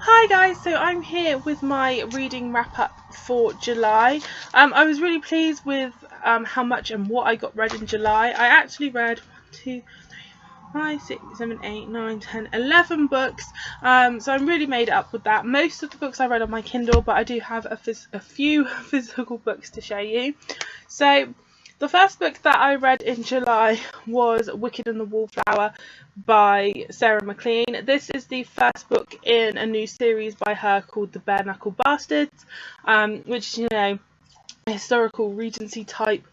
Hi guys, so I'm here with my reading wrap up for July. I was really pleased with how much and what I got read in July. I actually read 1, 2, 3, 4, 5, 6, 7, 8, 9, 10, 11 books. So I'm really made up with that. Most of the books I read on my Kindle, but I do have a few physical books to show you. So the first book that I read in July was Wicked and the Wallflower by Sarah MacLean. This is the first book in a new series by her called The Bare Knuckle Bastards, which is, you know, a historical Regency type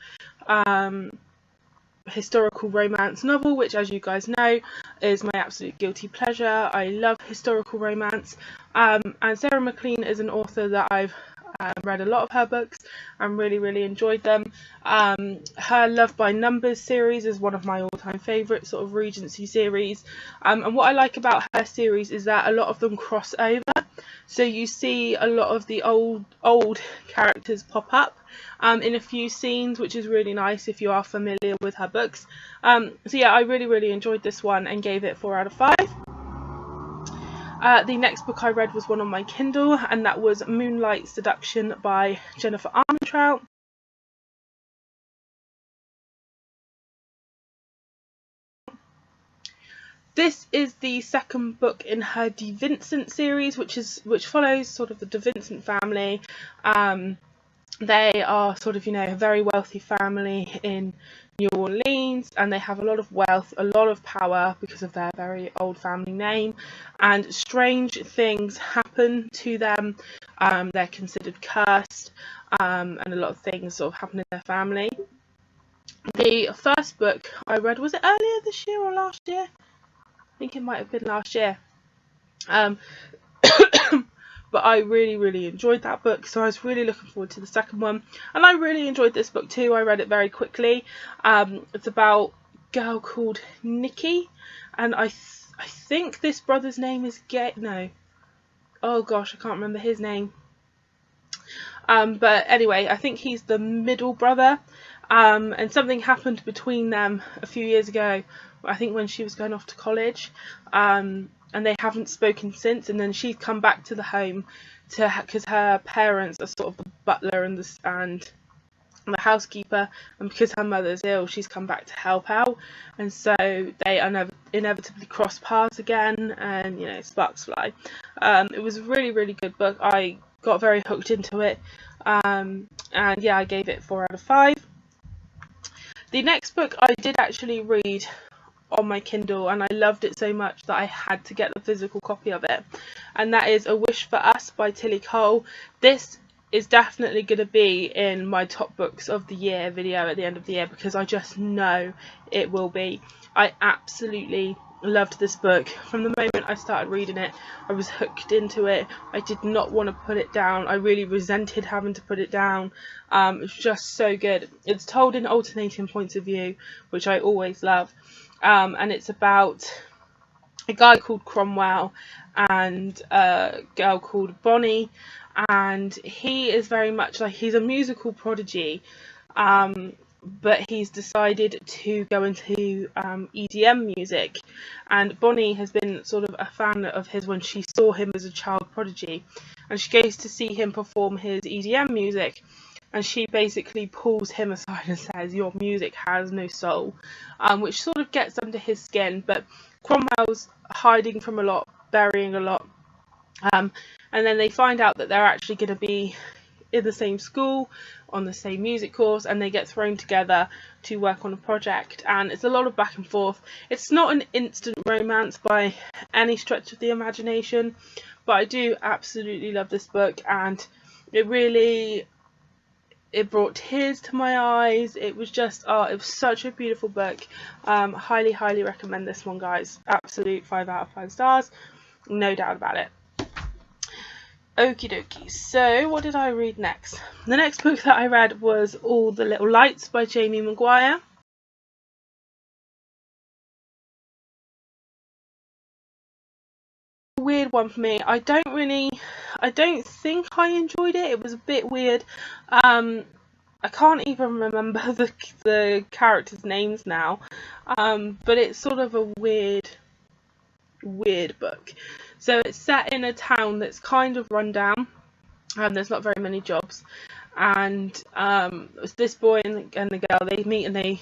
historical romance novel, which, as you guys know, is my absolute guilty pleasure. I love historical romance, and Sarah MacLean is an author that I've read a lot of her books and really enjoyed them. Her Love by Numbers series is one of my all-time favourite sort of Regency series, and what I like about her series is that a lot of them cross over, so you see a lot of the old characters pop up in a few scenes, which is really nice if you are familiar with her books. So yeah, I really enjoyed this one and gave it 4 out of 5. The next book I read was one on my Kindle, and that was Moonlight Seduction by Jennifer Armentrout. This is the second book in her De Vincent series, which follows sort of the De Vincent family. They are sort of, you know, a very wealthy family in New Orleans, and they have a lot of wealth, a lot of power because of their very old family name, and strange things happen to them. They're considered cursed, and a lot of things sort of happen in their family. The first book I read, was it earlier this year or last year? I think it might have been last year. But I really enjoyed that book, so I was really looking forward to the second one, and I really enjoyed this book too. I read it very quickly. It's about a girl called Nikki, and I think this brother's name is oh gosh, I can't remember his name. But anyway, I think he's the middle brother, and something happened between them a few years ago, I think when she was going off to college, and they haven't spoken since. And then she's come back to the home because her parents are sort of the butler and the housekeeper, and because her mother's ill, she's come back to help out, and so they inevitably cross paths again, and, you know, sparks fly. It was a really good book. I got very hooked into it, and yeah, I gave it 4 out of 5. The next book I did actually read on my Kindle, and I loved it so much that I had to get the physical copy of it, and that is A Wish for Us by Tilly Cole. This is definitely going to be in my top books of the year video at the end of the year, because I just know it will be. I absolutely loved this book. From the moment I started reading it, I was hooked into it. I did not want to put it down. I really resented having to put it down. It's just so good. It's told in alternating points of view, which I always love. And it's about a guy called Cromwell and a girl called Bonnie, and he is very much like, he's a musical prodigy, but he's decided to go into EDM music, and Bonnie has been sort of a fan of his when she saw him as a child prodigy, and she goes to see him perform his EDM music, and she basically pulls him aside and says, "Your music has no soul," which sort of gets under his skin. But Cromwell's hiding from a lot, burying a lot, and then they find out that they're actually going to be in the same school, on the same music course, and they get thrown together to work on a project, and it's a lot of back and forth. It's not an instant romance by any stretch of the imagination, but I do absolutely love this book, and it brought tears to my eyes. It was just, it was such a beautiful book. Highly recommend this one, guys. Absolute 5 out of 5 stars, no doubt about it. Okie dokie, so what did I read next? The next book that I read was All the Little Lights by Jamie Maguire. Weird one for me. I don't think I enjoyed it. It was a bit weird. I can't even remember the characters' names now, but it's sort of a weird book. So it's set in a town that's kind of run down. There's not very many jobs, and it's this boy and the girl, they meet and they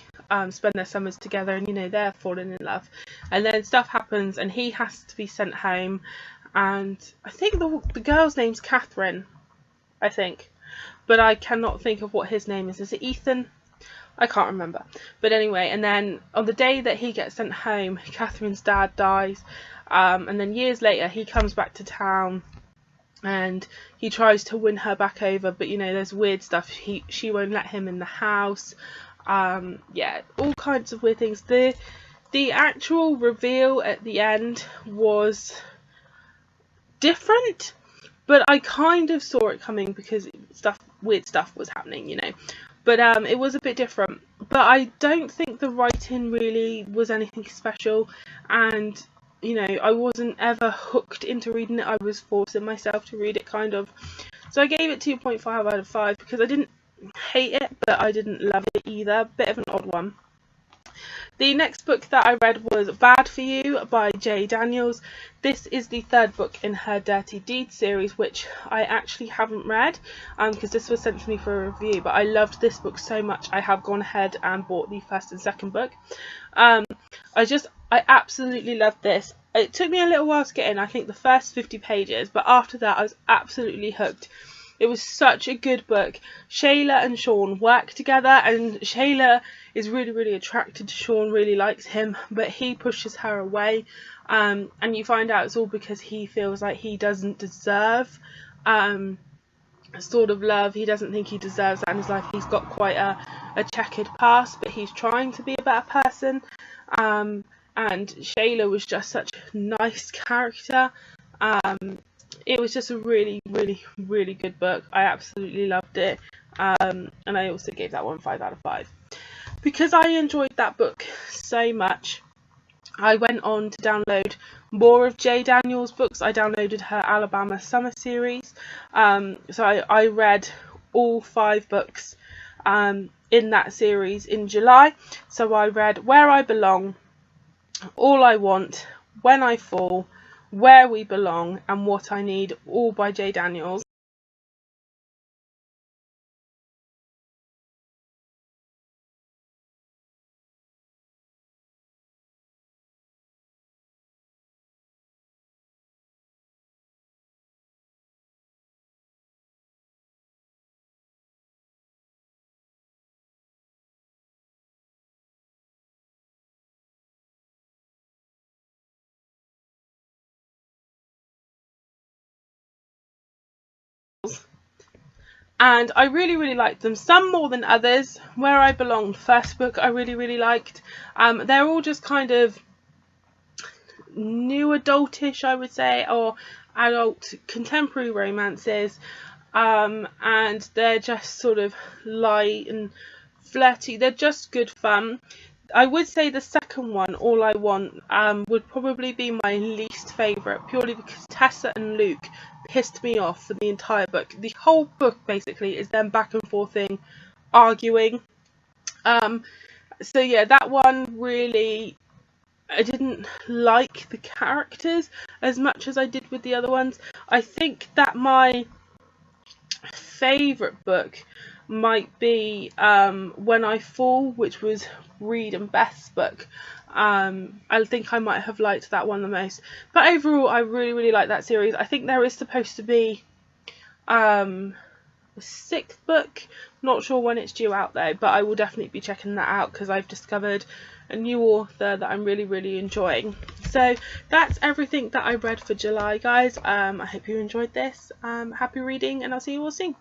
spend their summers together, and they're falling in love, and then stuff happens and he has to be sent home, and I think the girl's name's Catherine, I think, but I cannot think of what his name is. Is it Ethan? I can't remember. But anyway, and then on the day that he gets sent home, Catherine's dad dies, and then years later he comes back to town and he tries to win her back over, but there's weird stuff. She won't let him in the house. Yeah, all kinds of weird things. The actual reveal at the end was different, but I kind of saw it coming because weird stuff was happening, but it was a bit different. But I don't think the writing really was anything special, and I wasn't ever hooked into reading it. I was forcing myself to read it, kind of. So I gave it 2.5 out of 5 because I didn't hate it, but I didn't love it either. Bit of an odd one. The next book that I read was Bad for You by J. Daniels. This is the third book in her Dirty Deeds series, which I actually haven't read because this was sent to me for a review, but I loved this book so much I have gone ahead and bought the first and second book. I absolutely loved this. It took me a little while to get in, I think the first 50 pages, but after that I was absolutely hooked. It was such a good book. Shayla and Sean work together, and Shayla is really, really attracted to Sean, really likes him, but he pushes her away, and you find out it's all because he feels like he doesn't deserve sort of love. He doesn't think he deserves that in his life. He's got quite a checkered past, but he's trying to be a better person. And Shayla was just such a nice character. It was just a really, really, really good book. I absolutely loved it. And I also gave that one 5 out of 5. Because I enjoyed that book so much, I went on to download more of J. Daniels' books. I downloaded her Alabama Summer series. So I read all 5 books in that series in July. So I read Where I Belong, All I Want, When I Fall, Where We Belong, and What I Need, all by J. Daniels. And I really, really liked them, some more than others. Where I Belong, first book, I really, really liked. They're all just kind of new adultish, I would say, or adult contemporary romances, and they're just sort of light and flirty. They're just good fun. I would say the second one, All I Want, would probably be my least favourite, purely because Tessa and Luke pissed me off for the entire book. The whole book basically is them back and forthing, arguing. So yeah, that one really, I didn't like the characters as much as I did with the other ones. I think that my favourite book might be When I Fall, which was Reed and Beth's book. I think I might have liked that one the most, but overall I really, really like that series. I think there is supposed to be a 6th book, not sure when it's due out though, but I will definitely be checking that out because I've discovered a new author that I'm really, really enjoying. So that's everything that I read for July, guys. I hope you enjoyed this. Happy reading, and I'll see you all soon.